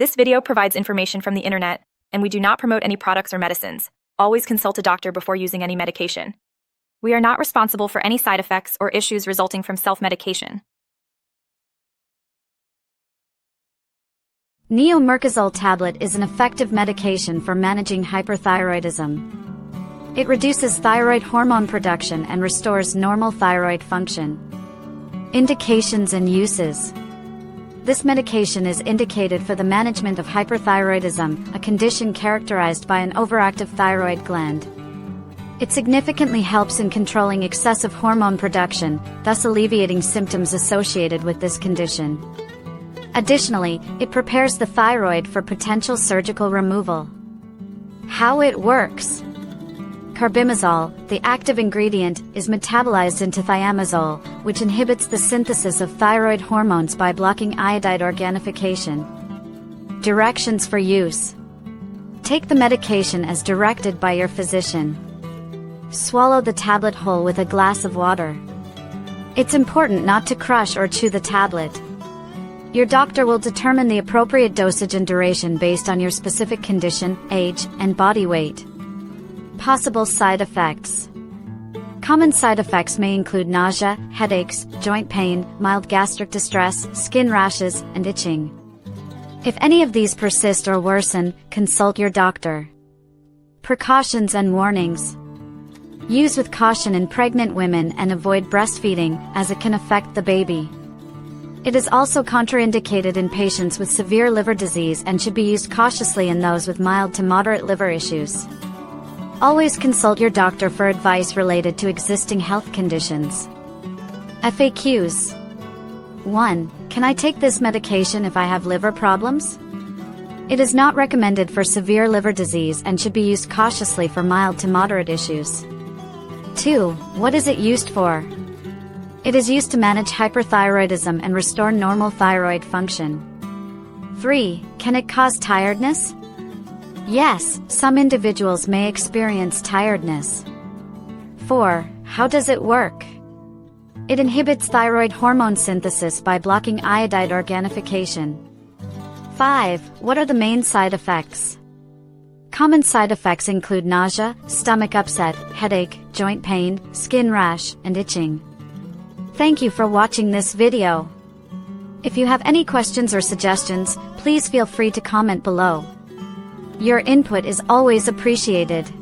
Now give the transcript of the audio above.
This video provides information from the internet, and we do not promote any products or medicines. Always consult a doctor before using any medication. We are not responsible for any side effects or issues resulting from self-medication. Mercazole Tablet is an effective medication for managing hyperthyroidism. It reduces thyroid hormone production and restores normal thyroid function. Indications and uses. This medication is indicated for the management of hyperthyroidism, a condition characterized by an overactive thyroid gland. It significantly helps in controlling excessive hormone production, thus alleviating symptoms associated with this condition. Additionally, it prepares the thyroid for potential surgical removal. How it works. Carbimazole, the active ingredient, is metabolized into thiamazole, which inhibits the synthesis of thyroid hormones by blocking iodide organification. Directions for use. Take the medication as directed by your physician. Swallow the tablet whole with a glass of water. It's important not to crush or chew the tablet. Your doctor will determine the appropriate dosage and duration based on your specific condition, age, and body weight. Possible side effects. Common side effects may include nausea, headaches, joint pain, mild gastric distress, skin rashes, and itching. If any of these persist or worsen, consult your doctor. Precautions and warnings. Use with caution in pregnant women and avoid breastfeeding, as it can affect the baby. It is also contraindicated in patients with severe liver disease and should be used cautiously in those with mild to moderate liver issues. Always consult your doctor for advice related to existing health conditions. FAQs. 1. Can I take this medication if I have liver problems? It is not recommended for severe liver disease and should be used cautiously for mild to moderate issues. 2. What is it used for? It is used to manage hyperthyroidism and restore normal thyroid function. 3. Can it cause tiredness? Yes, some individuals may experience tiredness. 4. How does it work? It inhibits thyroid hormone synthesis by blocking iodide organification. 5. What are the main side effects? Common side effects include nausea, stomach upset, headache, joint pain, skin rash, and itching. Thank you for watching this video. If you have any questions or suggestions, please feel free to comment below. Your input is always appreciated.